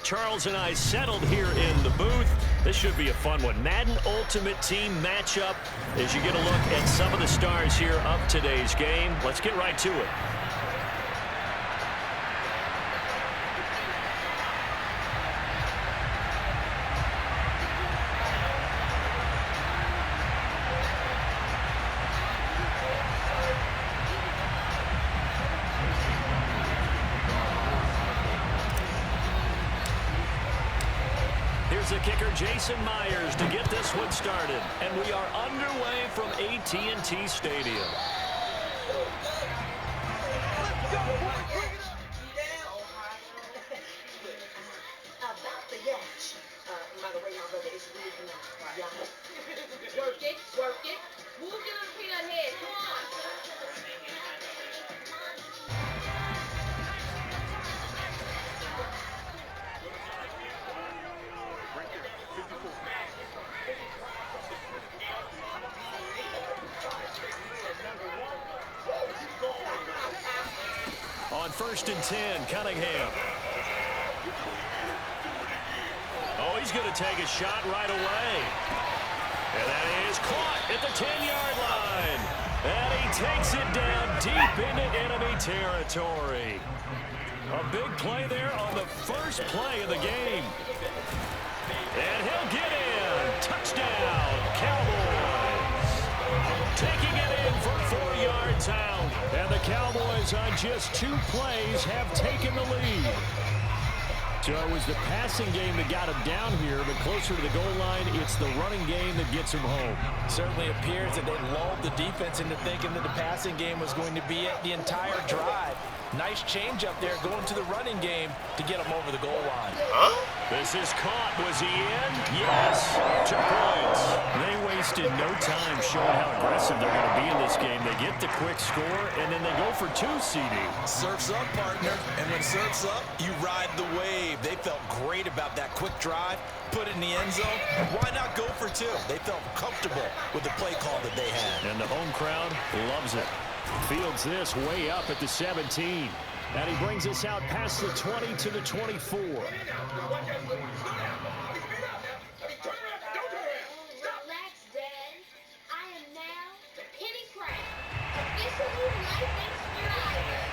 Charles and I settled here in the booth. This should be a fun one. Madden Ultimate Team matchup as you get a look at some of the stars here of today's game. Let's get right to it. Here's the kicker, Jason Myers, to get this one started. And we are underway from AT&T Stadium. Work it, work it. Move your little peanut head. Come on. On 1st and 10, Cunningham. Oh, he's going to take a shot right away. And that is caught at the 10-yard line. And he takes it down deep into enemy territory. A big play there on the first play of the game. And he'll get in. Touchdown, Cowboys. Taking it in for 4 yards out. And the Cowboys on just 2 plays have taken the lead. So it was the passing game that got him down here, but closer to the goal line, it's the running game that gets him home. Certainly appears that they lulled the defense into thinking that the passing game was going to be it the entire drive. Nice change up there going to the running game to get him over the goal line. This is caught. Was he in? Yes. 2 points. They wasted no time showing how aggressive they're going to be in this game. They get the quick score, and then they go for 2, CD. Surf's up, partner. And when surf's up, you ride the wave. They felt great about that quick drive, put it in the end zone. Why not go for 2? They felt comfortable with the play call that they had. And the home crowd loves it. Fields this way up at the 17. And he brings us out past the 20 to the 24. Relax, Dad. I am now Penny Craft, officially licensed driver.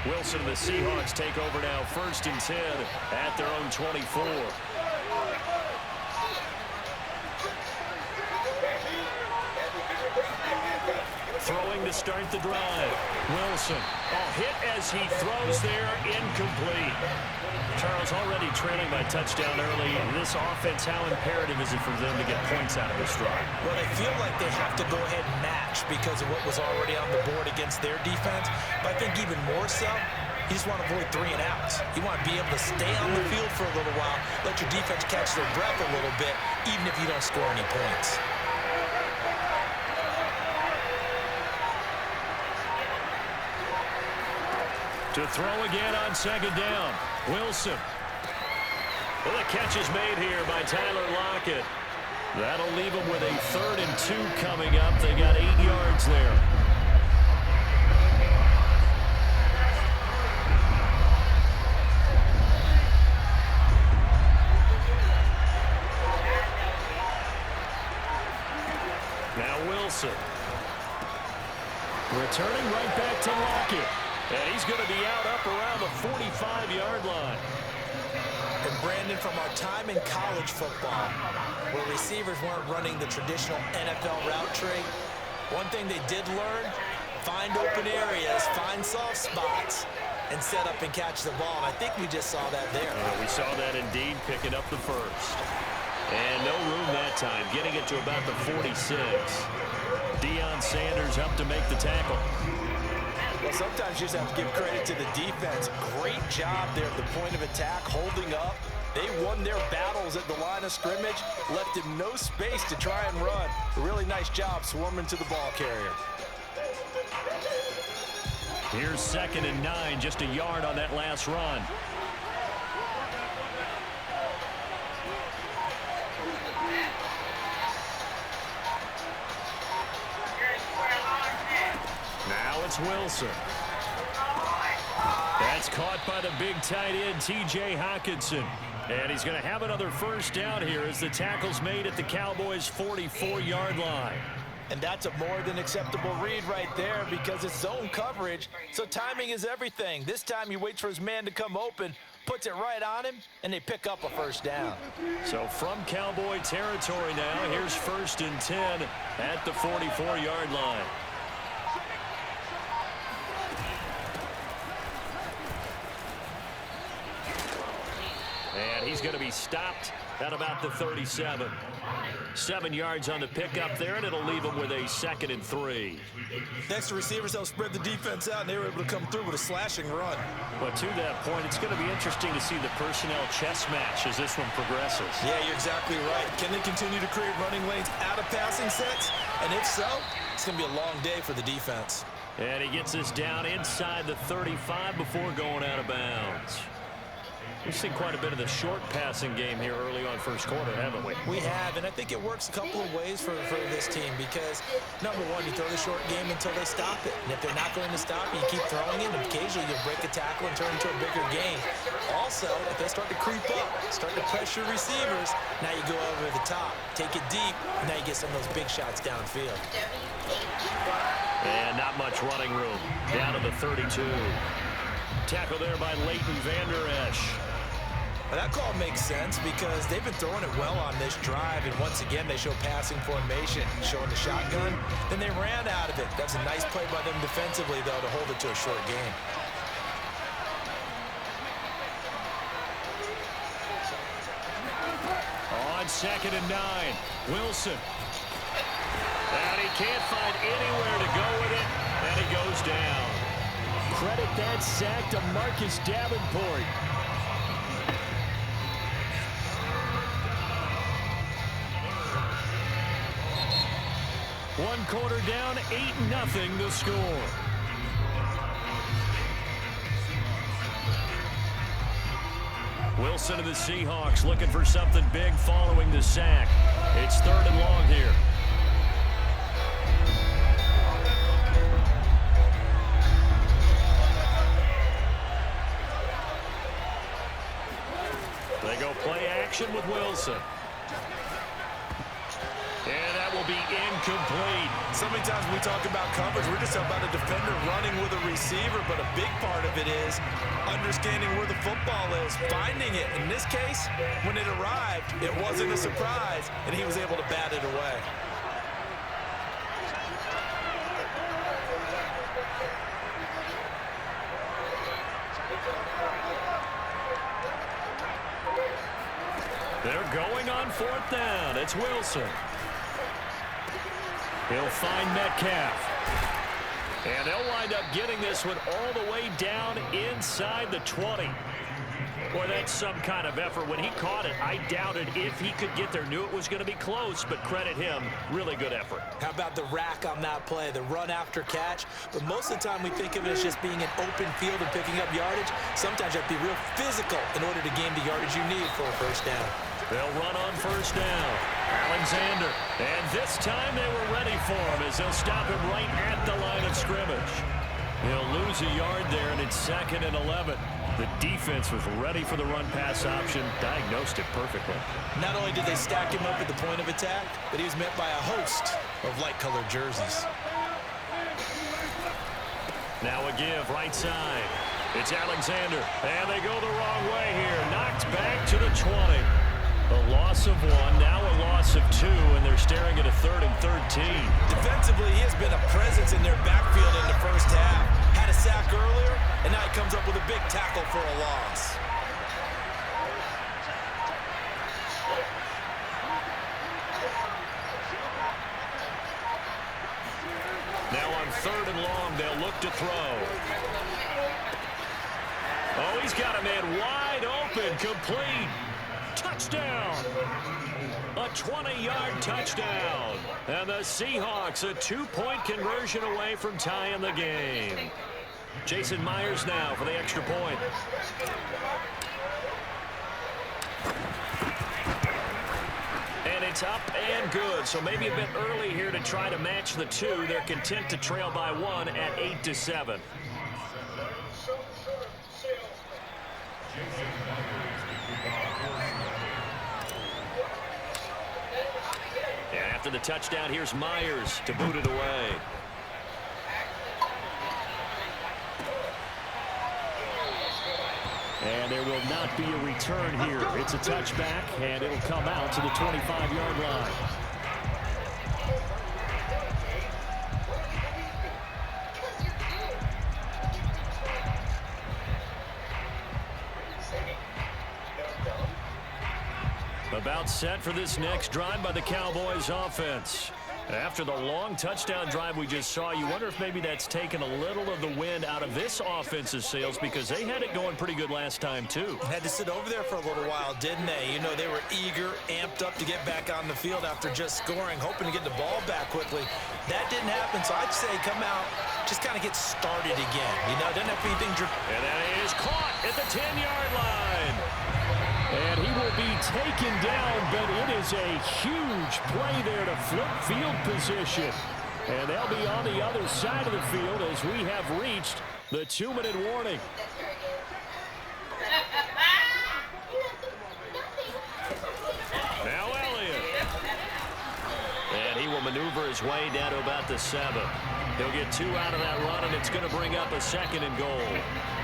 Wilson and the Seahawks take over now, 1st and 10 at their own 24. Throwing to start the drive. Wilson. Hit as he throws there, incomplete. Charles already trailing by touchdown early. This offense, how imperative is it for them to get points out of this drive? Well, they feel like they have to go ahead and match because of what was already on the board against their defense. But I think even more so, you just want to avoid 3 and outs. You want to be able to stay on the field for a little while, let your defense catch their breath a little bit, even if you don't score any points. To throw again on 2nd down. Wilson. Well, the catch is made here by Tyler Lockett. That'll leave them with a 3rd and 2 coming up. They got 8 yards there. Now Wilson. Returning right back to Lockett. And he's going to be out up around the 45-yard line. And Brandon, from our time in college football, where receivers weren't running the traditional NFL route tree, one thing they did learn, find open areas, find soft spots, and set up and catch the ball. And I think we just saw that there. We saw that indeed, picking up the 1st. And no room that time, getting it to about the 46. Deion Sanders up to make the tackle. Well, sometimes you just have to give credit to the defense. Great job there at the point of attack, holding up. They won their battles at the line of scrimmage, left him no space to try and run. A really nice job swarming to the ball carrier. Here's 2nd and 9, just a yard on that last run. Now it's Wilson. caught by the big tight end, T.J. Hockenson. And he's going to have another first down here as the tackle's made at the Cowboys' 44-yard line. And that's a more than acceptable read right there because it's zone coverage, so timing is everything. This time he waits for his man to come open, puts it right on him, and they pick up a first down. So from Cowboy territory now, here's 1st and 10 at the 44-yard line. And he's going to be stopped at about the 37. 7 yards on the pickup there, and it'll leave him with a 2nd and 3. Next to receivers, they'll spread the defense out, and they were able to come through with a slashing run. But to that point, it's going to be interesting to see the personnel chess match as this one progresses. Yeah, you're exactly right. Can they continue to create running lanes out of passing sets? And if so, it's going to be a long day for the defense. And he gets this down inside the 35 before going out of bounds. We've seen quite a bit of the short passing game here early on first quarter, haven't we? We have, and I think it works a couple of ways for this team because, number one, you throw the short game until they stop it. And if they're not going to stop it, you keep throwing it, and occasionally you'll break a tackle and turn into a bigger game. Also, if they start to creep up, start to pressure receivers, now you go over the top, take it deep, and now you get some of those big shots downfield. And not much running room. Down to the 32. Tackle there by Leighton Vander Esch. Well, that call makes sense because they've been throwing it well on this drive, and once again they show passing formation, showing the shotgun. Then they ran out of it. That's a nice play by them defensively, though, to hold it to a short game. On 2nd and 9, Wilson. And he can't find anywhere to go with it, and he goes down. Credit that sack to Marcus Davenport. One quarter down, 8-0 to score. Wilson of the Seahawks looking for something big following the sack. It's 3rd and long here. They go play action with Wilson. And that will be incomplete. So many times when we talk about coverage, we're just about a defender running with a receiver, but a big part of it is understanding where the football is, finding it. In this case, when it arrived, it wasn't a surprise, and he was able to bat it away. They're going on 4th down. It's Wilson. He'll find Metcalf. And they'll wind up getting this one all the way down inside the 20. Boy, that's some kind of effort. When he caught it, I doubted if he could get there. Knew it was going to be close, but credit him. Really good effort. How about the rack on that play, the run after catch? But most of the time we think of it as just being an open field and picking up yardage. Sometimes you have to be real physical in order to gain the yardage you need for a first down. They'll run on 1st down. Alexander. And this time they were ready for him as they'll stop him right at the line of scrimmage. He'll lose a yard there, and it's 2nd and 11. The defense was ready for the run-pass option, diagnosed it perfectly. Not only did they stack him up at the point of attack, but he was met by a host of light-colored jerseys. Now a give right side. It's Alexander, and they go the wrong way here. Knocked back to the 20. A loss of 1, now a loss of 2, and they're staring at a 3rd and 13. Defensively, he has been a presence in their backfield in the first half. Had a sack earlier, and now he comes up with a big tackle for a loss. Now on 3rd and long, they'll look to throw. Oh, he's got a man wide open, complete. Touchdown! A 20-yard touchdown. And the Seahawks a 2-point conversion away from tying the game. Jason Myers now for the extra point. And it's up and good. So maybe a bit early here to try to match the 2. They're content to trail by 1 at 8-7. After the touchdown, here's Myers to boot it away. And there will not be a return here. It's a touchback, and it'll come out to the 25-yard line. About set for this next drive by the Cowboys offense. After the long touchdown drive we just saw, you wonder if maybe that's taken a little of the wind out of this offense's sails, because they had it going pretty good last time too. Had to sit over there for a little while, didn't they? You know, they were eager, amped up to get back on the field after just scoring, hoping to get the ball back quickly. That didn't happen, so I'd say come out, just kind of get started again. You know, doesn't have to be anything. And that is caught at the 10-yard line. And he will be taken down, but it is a huge play there to flip field position. And they'll be on the other side of the field as we have reached the 2-minute warning. Now Elliott. And he will maneuver his way down to about the 7. He'll get 2 out of that run, and it's going to bring up a 2nd and goal.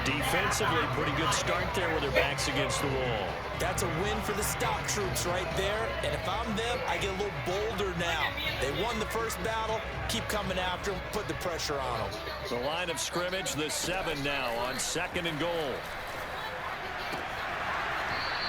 Defensively, pretty good start there with their backs against the wall. That's a win for the stop troops right there. And if I'm them, I get a little bolder now. They won the first battle. Keep coming after them. Put the pressure on them. The line of scrimmage, the 7 now on 2nd and goal.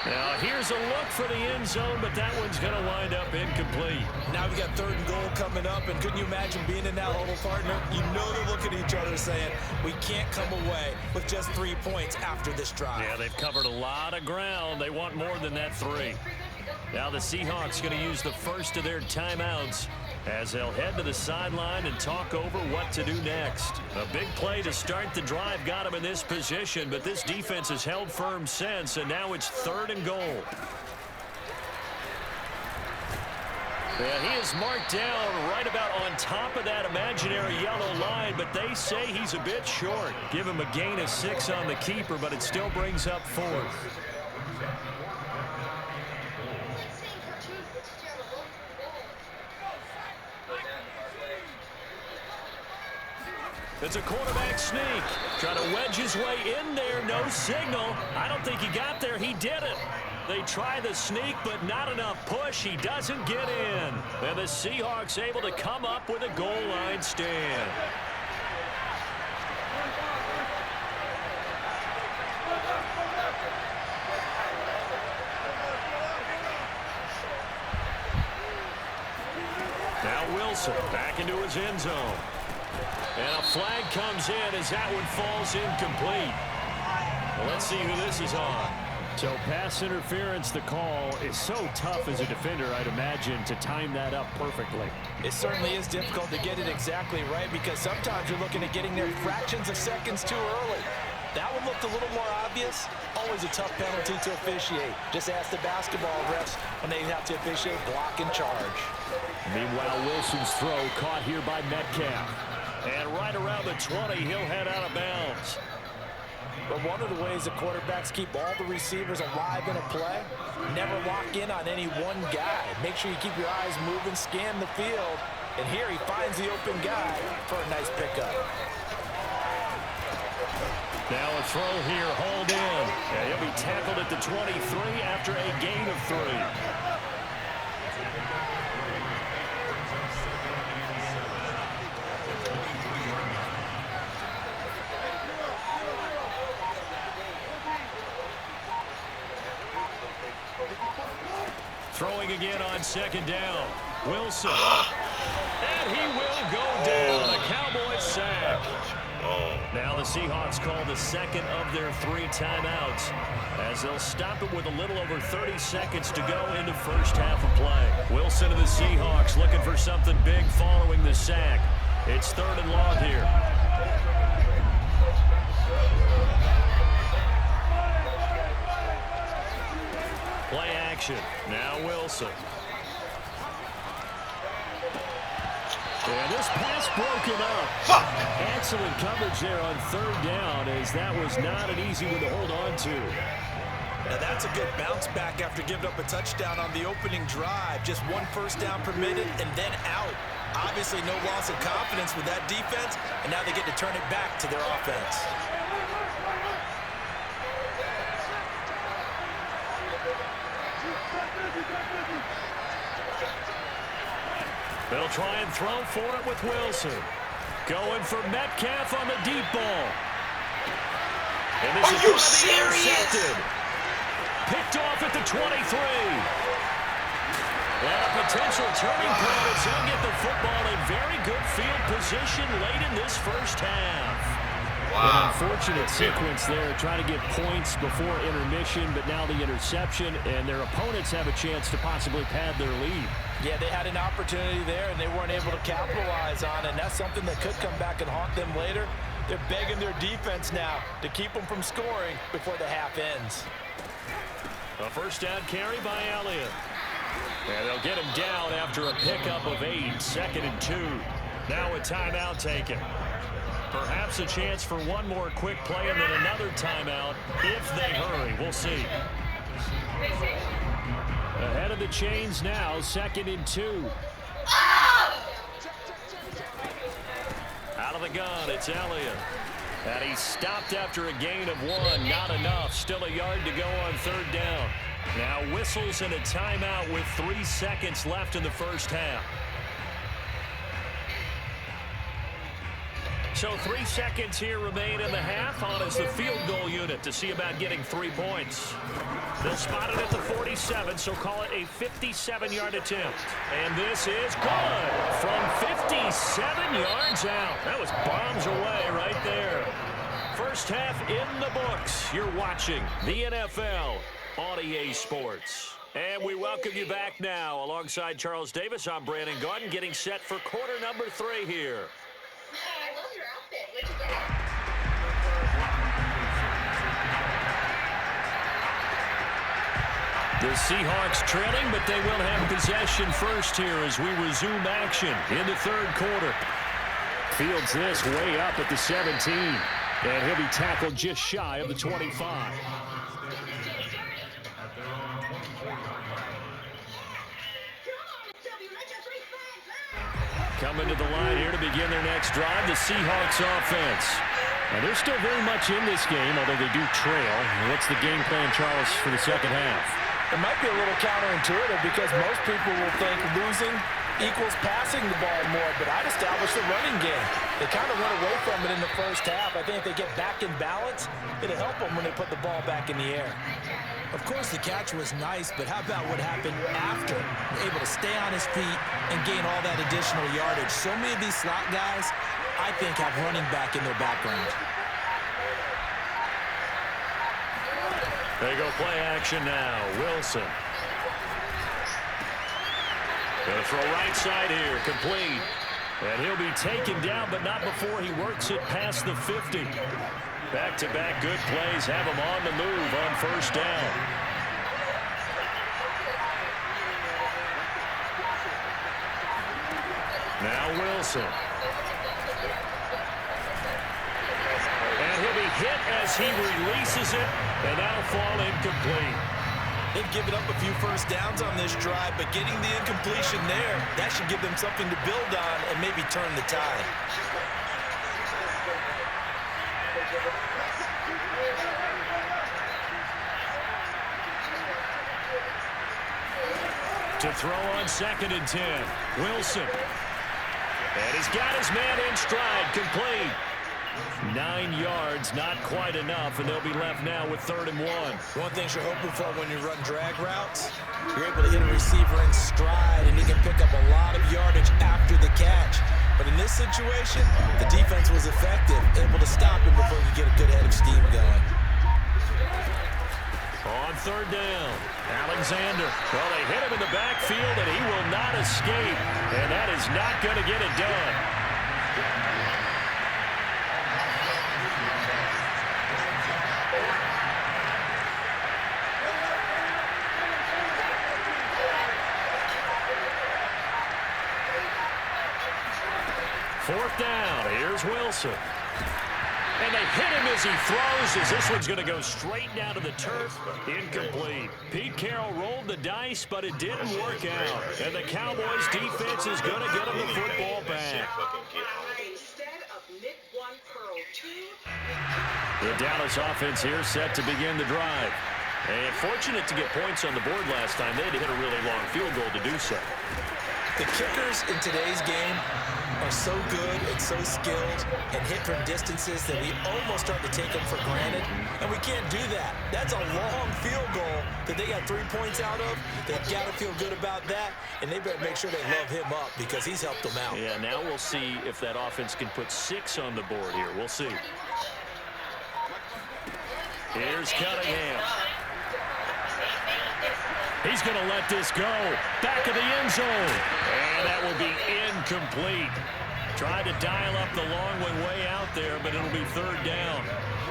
Now here's a look for the end zone, but that one's going to wind up incomplete. Now we got 3rd and goal coming up, and couldn't you imagine being in that huddle, partner? You know they're looking at each other saying, we can't come away with just 3 points after this drive. Yeah, they've covered a lot of ground. They want more than that 3. Now the Seahawks going to use the first of their timeouts as they'll head to the sideline and talk over what to do next. A big play to start the drive got him in this position, but this defense has held firm since, and now it's 3rd and goal. Yeah, he is marked down right about on top of that imaginary yellow line, but they say he's a bit short. Give him a gain of 6 on the keeper, but it still brings up 4th. It's a quarterback sneak. Trying to wedge his way in there. No signal. I don't think he got there. He did it. They try the sneak, but not enough push. He doesn't get in. And the Seahawks able to come up with a goal line stand. Now Wilson back into his end zone. And a flag comes in as that one falls incomplete. Well, let's see who this is on. So pass interference, the call is so tough as a defender, I'd imagine, to time that up perfectly. It certainly is difficult to get it exactly right, because sometimes you're looking at getting there fractions of seconds too early. That one looked a little more obvious. Always a tough penalty to officiate. Just ask the basketball refs when they have to officiate block and charge. Meanwhile, Wilson's throw caught here by Metcalf. And right around the 20, he'll head out of bounds. But one of the ways the quarterbacks keep all the receivers alive in a play, never lock in on any one guy. Make sure you keep your eyes moving, scan the field. And here he finds the open guy for a nice pickup. Now a throw here, hauled in. Yeah, he'll be tackled at the 23 after a gain of 3. Throwing again on 2nd down. Wilson. And he will go down. A Cowboys sack. Now the Seahawks call the 2nd of their 3 timeouts as they'll stop it with a little over 30 seconds to go into first half of play. Wilson and the Seahawks looking for something big following the sack. It's 3rd and long here. Play action. Now Wilson. And this pass broken up. Excellent coverage there on 3rd down, as that was not an easy one to hold on to. Now that's a good bounce back after giving up a touchdown on the opening drive. Just 1 first down permitted and then out. Obviously no loss of confidence with that defense, and now they get to turn it back to their offense. They'll try and throw for it with Wilson. Going for Metcalf on the deep ball. And this is going to be intercepted. Picked off at the 23. And a potential turning point as he'll get the football in very good field position late in this first half. Wow. An unfortunate sequence there, trying to get points before intermission, but now the interception, and their opponents have a chance to possibly pad their lead. Yeah, they had an opportunity there, and they weren't able to capitalize on it, and that's something that could come back and haunt them later. They're begging their defense now to keep them from scoring before the half ends. A first down carry by Elliott. And they'll get him down after a pickup of 8, 2nd and 2. Now a timeout taken. Perhaps a chance for one more quick play and then another timeout if they hurry. We'll see. Ahead of the chains now, 2nd and 2. Out of the gun, it's Elliott. And he's stopped after a gain of 1. Not enough. Still a yard to go on 3rd down. Now whistles and a timeout with 3 seconds left in the first half. So 3 seconds here remain in the half. On is the field goal unit to see about getting 3 points. They'll spot it at the 47, so call it a 57-yard attempt. And this is good from 57 yards out. That was bombs away right there. First half in the books. You're watching the NFL on EA Sports. And we welcome you back now. Alongside Charles Davis, I'm Brandon Gaudin, getting set for quarter number 3 here. I love your outfit. Where'd you get it? The Seahawks trailing, but they will have possession first here as we resume action in the 3rd quarter. Fields this way up at the 17. And he'll be tackled just shy of the 25. Coming to the line here to begin their next drive, the Seahawks offense. And they're still very much in this game, although they do trail. What's the game plan, Charles, for the second half? It might be a little counterintuitive because most people will think losing equals passing the ball more, but I'd establish the running game. They kind of went away from it in the first half. I think if they get back in balance, it'll help them when they put the ball back in the air. Of course, the catch was nice, but how about what happened after? Able to stay on his feet and gain all that additional yardage. So many of these slot guys, I think, have running back in their background. They go play action now. Wilson. Gonna throw right side here, complete. And he'll be taken down, but not before he works it past the 50. Back-to-back good plays have him on the move on first down. Now Wilson. And he'll be hit as he releases it, and that'll fall incomplete. They've given up a few first downs on this drive, but getting the incompletion there, that should give them something to build on and maybe turn the tide. To throw on 2nd and 10. Wilson. And he's got his man in stride, complete. 9 yards, not quite enough, and they'll be left now with 3rd and 1. One thing you're hoping for when you run drag routes, you're able to hit a receiver in stride, and he can pick up a lot of yardage after the catch. But in this situation, the defense was effective, able to stop him before he could get a good head of steam going. On 3rd down, Alexander. Well, they hit him in the backfield, and he will not escape. And that is not going to get it done. Fourth down. Here's Wilson. And they hit him as he throws, as this one's going to go straight down to the turf. Incomplete. Pete Carroll rolled the dice, but it didn't work out. And the Cowboys defense is going to get him the football back. The Dallas offense here set to begin the drive. And fortunate to get points on the board last time. They had to hit a really long field goal to do so. The kickers in today's game are so good and so skilled and hit from distances that we almost start to take them for granted. And we can't do that. That's a long field goal that they got 3 points out of. They've got to feel good about that, and they better make sure they love him up because he's helped them out. Yeah, now we'll see if that offense can put 6 on the board here. We'll see. Here's Cunningham. He's going to let this go. Back of the end zone. And that will be incomplete. Tried to dial up the long one way out there, but it'll be third down.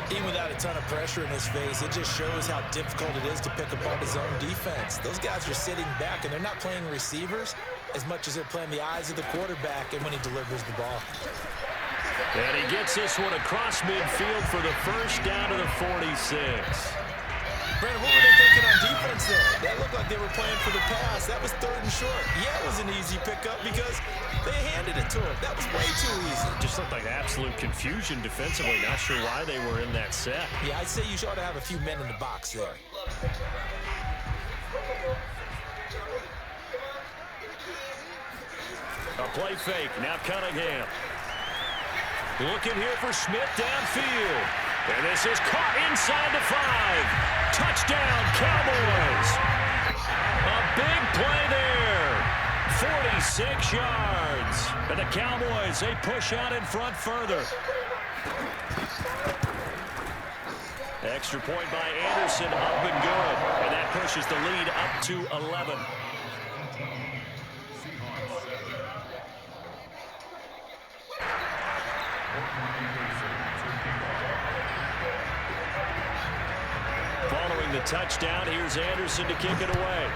Even without a ton of pressure in his face, it just shows how difficult it is to pick apart his own defense. Those guys are sitting back, and they're not playing receivers as much as they're playing the eyes of the quarterback and when he delivers the ball. And he gets this one across midfield for the first down to the 46. Brandon, what were they thinking on defense there? That looked like they were playing for the pass. That was 3rd and short. Yeah, it was an easy pickup because they handed it to him. That was way too easy. Just looked like absolute confusion defensively. Not sure why they were in that set. Yeah, I'd say you ought to have a few men in the box there. A play fake. Now Cunningham. Looking here for Smith downfield. And this is caught inside the 5. Touchdown, Cowboys. A big play there. 46 yards. And the Cowboys, they push out in front further. Extra point by Anderson, up and good. And that pushes the lead up to 11. Following the touchdown, here's Anderson to kick it away.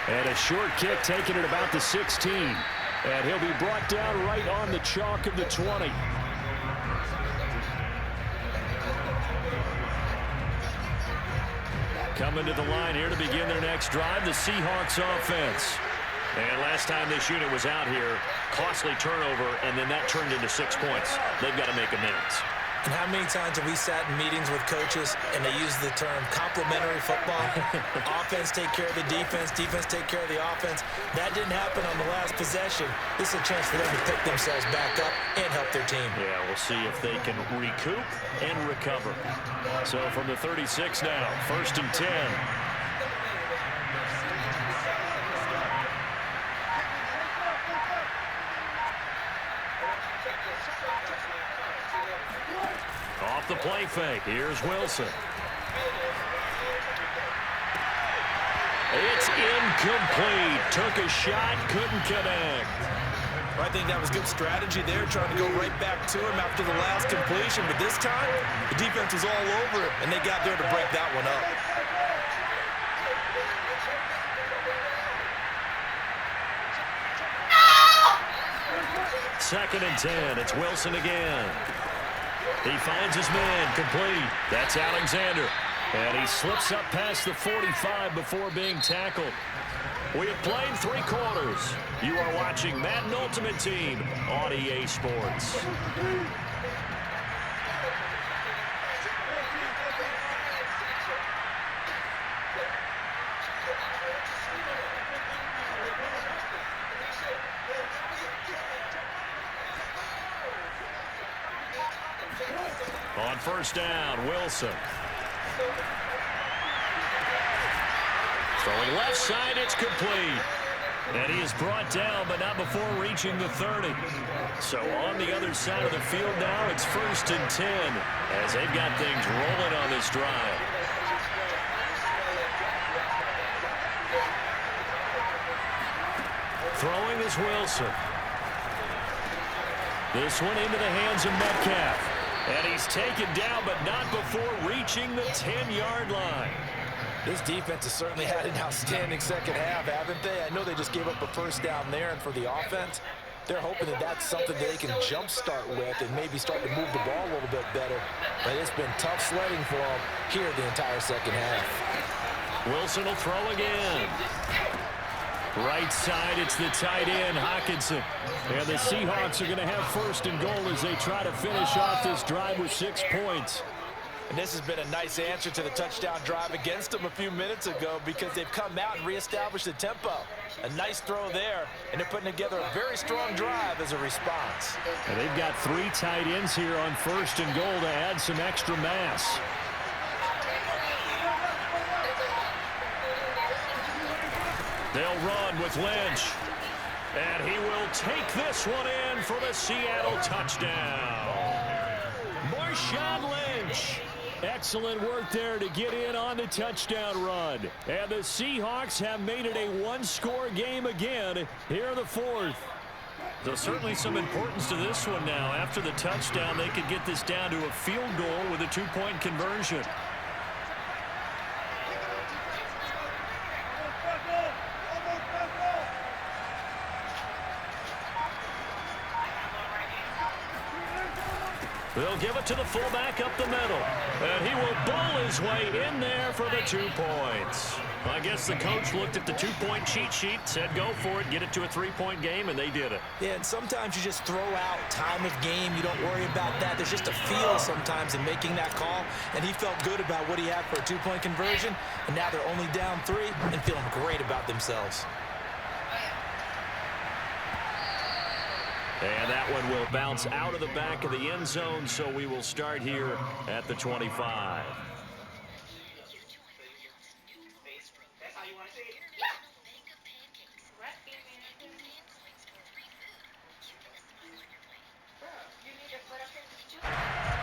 And a short kick taken at about the 16. And he'll be brought down right on the chalk of the 20. Coming to the line here to begin their next drive, the Seahawks offense. And last time this unit was out here, costly turnover, and then that turned into 6 points. They've got to make amends. And how many times have we sat in meetings with coaches and they use the term complementary football? Offense take care of the defense, defense take care of the offense. That didn't happen on the last possession. This is a chance for them to pick themselves back up and help their team. Yeah, we'll see if they can recoup and recover. So from the 36 now, 1st and 10. Off the play fake. Here's Wilson. It's incomplete. Took a shot, couldn't connect. I think that was good strategy there, trying to go right back to him after the last completion. But this time, the defense was all over it, and they got there to break that one up. Second and 10. It's Wilson again. He finds his man, complete. That's Alexander. And he slips up past the 45 before being tackled. We have played 3 quarters. You are watching Madden Ultimate Team on EA Sports. On first down, Wilson. Throwing left side, it's complete. And he is brought down, but not before reaching the 30. So on the other side of the field now, it's 1st and 10 as they've got things rolling on this drive. Throwing is Wilson. This one into the hands of Metcalf. And he's taken down, but not before reaching the 10-yard line. This defense has certainly had an outstanding second half, haven't they? I know they just gave up a first down there, and for the offense, They're hoping that that's something they can jumpstart with and maybe start to move the ball a little bit better. But it's been tough sledding for them here the entire second half. Wilson will throw again. Right side, it's the tight end, Hockenson. And the Seahawks are going to have first and goal as they try to finish off this drive with 6 points. And this has been a nice answer to the touchdown drive against them a few minutes ago because they've come out and reestablished the tempo. A nice throw there, and they're putting together a very strong drive as a response. And they've got 3 tight ends here on first and goal to add some extra mass. They'll run with Lynch. And he will take this one in for the Seattle touchdown. Marshawn Lynch. Excellent work there to get in on the touchdown run. And the Seahawks have made it a one-score game again here in the fourth. There's certainly some importance to this one now. After the touchdown, they could get this down to a field goal with a 2-point conversion. They'll give it to the fullback up the middle. And he will bowl his way in there for the 2 points. I guess the coach looked at the 2-point cheat sheet, said go for it, get it to a 3-point game, and they did it. Yeah, and sometimes you just throw out time of game. You don't worry about that. There's just a feel sometimes in making that call. And he felt good about what he had for a 2-point conversion. And now they're only down 3 and feeling great about themselves. And that one will bounce out of the back of the end zone, so we will start here at the 25.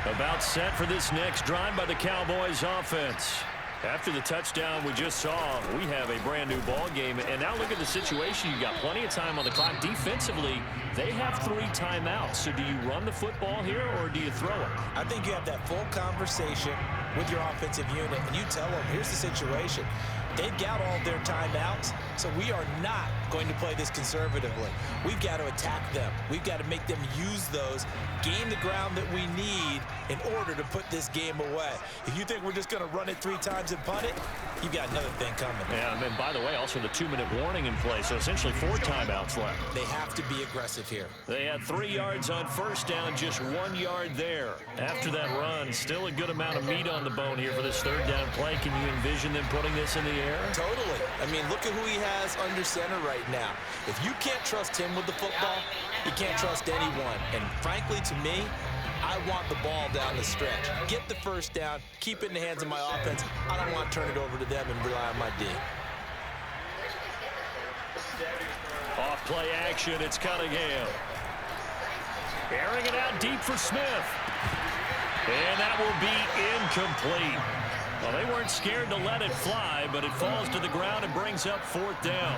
About set for this next drive by the Cowboys offense. After the touchdown we just saw, we have a brand new ball game. And now look at the situation. You've got plenty of time on the clock. Defensively, they have 3 timeouts. So do you run the football here or do you throw it? I think you have that full conversation with your offensive unit, and you tell them, here's the situation. They've got all their timeouts, so we are not going to play this conservatively. We've got to attack them. We've got to make them use those, gain the ground that we need in order to put this game away. If you think we're just going to run it 3 times and punt it, you've got another thing coming. Yeah, and by the way, also the 2-minute warning in play, so essentially 4 timeouts left. They have to be aggressive here. They had 3 yards on first down, just 1 yard there. After that run, still a good amount of meat on the bone here for this 3rd down play. Can you envision them putting this in the air? Totally. I mean, look at who he has under center right now. If you can't trust him with the football, you can't trust anyone. And frankly, to me, I want the ball down the stretch. Get the first down, keep it in the hands of my offense. I don't want to turn it over to them and rely on my D. Off play action, it's Cunningham. Airing it out deep for Smith. And that will be incomplete. Well, they weren't scared to let it fly, but it falls to the ground and brings up 4th down.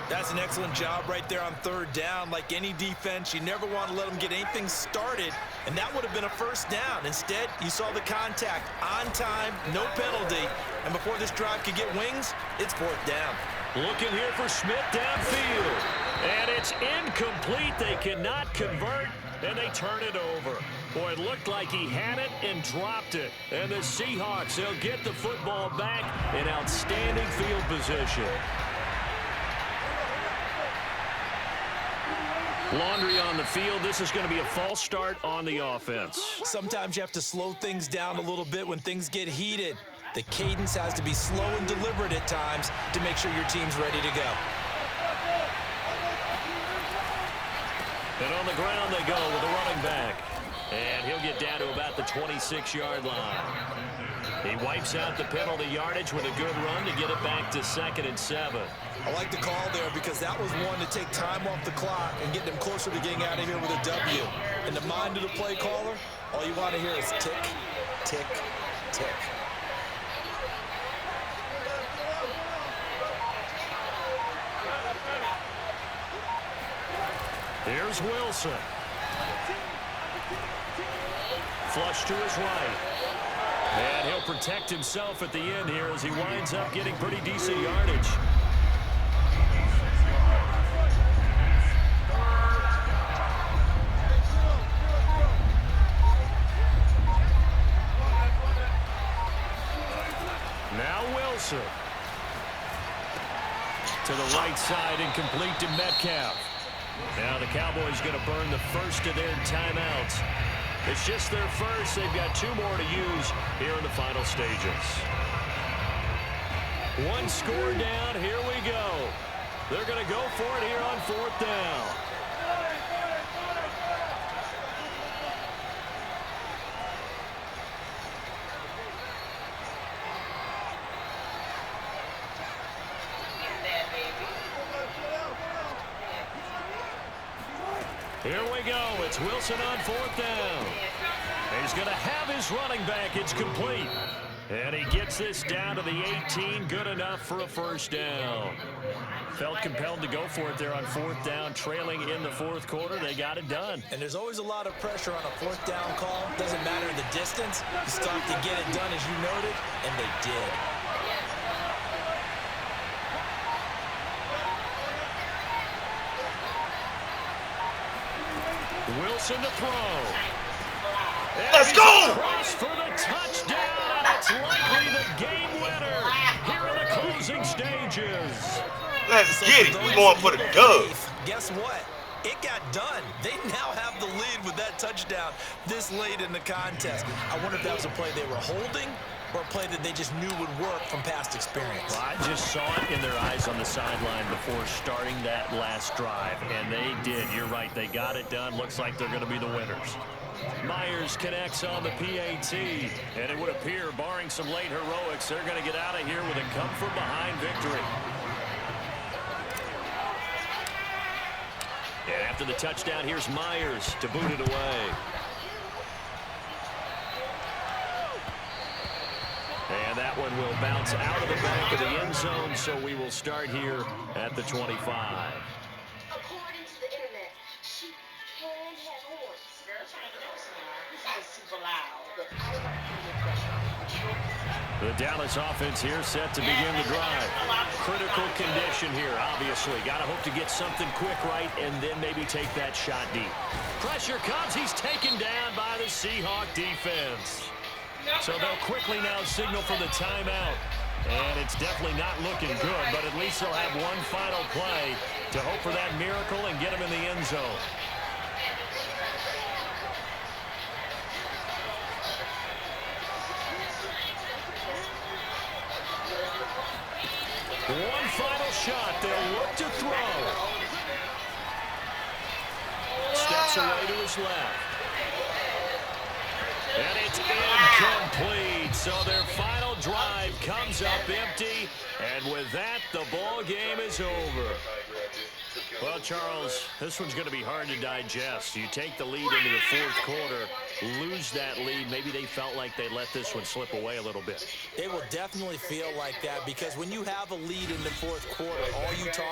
That's an excellent job right there on 3rd down. Like any defense, you never want to let them get anything started, and that would have been a first down. Instead, you saw the contact on time, no penalty, and before this drive could get wings, it's 4th down. Looking here for Smith downfield, and it's incomplete. They cannot convert, and they turn it over. Boy, it looked like he had it and dropped it. And the Seahawks, they'll get the football back in outstanding field position. Laundry on the field. This is going to be a false start on the offense. Sometimes you have to slow things down a little bit when things get heated. The cadence has to be slow and deliberate at times to make sure your team's ready to go. And on the ground they go with a running back. And he'll get down to about the 26-yard line. He wipes out the penalty yardage with a good run to get it back to 2nd and 7. I like the call there because that was one to take time off the clock and get them closer to getting out of here with a W. In the mind of the play caller, all you want to hear is tick, tick, tick. Here's Wilson. Flush to his right. And he'll protect himself at the end here as he winds up getting pretty decent yardage. Now Wilson. To the right side and complete to Metcalf. Now the Cowboys going to burn the first of their timeouts. It's just their first. They've got 2 more to use here in the final stages. 1 score down. Here we go. They're going to go for it here on 4th down. Here we go. It's Wilson on 4th down. He's going to have his running back. It's complete. And he gets this down to the 18. Good enough for a first down. Felt compelled to go for it there on 4th down, trailing in the 4th quarter. They got it done. And there's always a lot of pressure on a 4th down call. Doesn't matter the distance. You still have to get it done, as you noted, and they did. Wilson to throw. Let's go! Cross for the touchdown, and it's likely the game winner here in the closing stages. Let's get it. We're going for the dub. Guess what? It got done. They now have the lead with that touchdown this late in the contest. I wonder if that was a play they were holding or a play that they just knew would work from past experience. Well, I just saw it in their eyes on the sideline before starting that last drive, and they did. You're right. They got it done. Looks like they're going to be the winners. Myers connects on the PAT, and it would appear, barring some late heroics, they're going to get out of here with a come-from-behind victory. And after the touchdown, here's Myers to boot it away. And that one will bounce out of the back of the end zone, so we will start here at the 25. According to the internet, she can have horns. This is super loud. The Dallas offense here set to begin the drive. Critical condition here, obviously. Got to hope to get something quick right and then maybe take that shot deep. Pressure comes. He's taken down by the Seahawk defense. So they'll quickly now signal for the timeout. And it's definitely not looking good, but at least they'll have one final play to hope for that miracle and get him in the end zone. One final shot. They'll look to throw. Steps away to his left. And it's incomplete. So their final drive comes up empty. And with that, the ball game is over. Well, Charles, this one's going to be hard to digest. You take the lead into the 4th quarter, lose that lead. Maybe they felt like they let this one slip away a little bit. It will definitely feel like that because when you have a lead in the 4th quarter, all you talk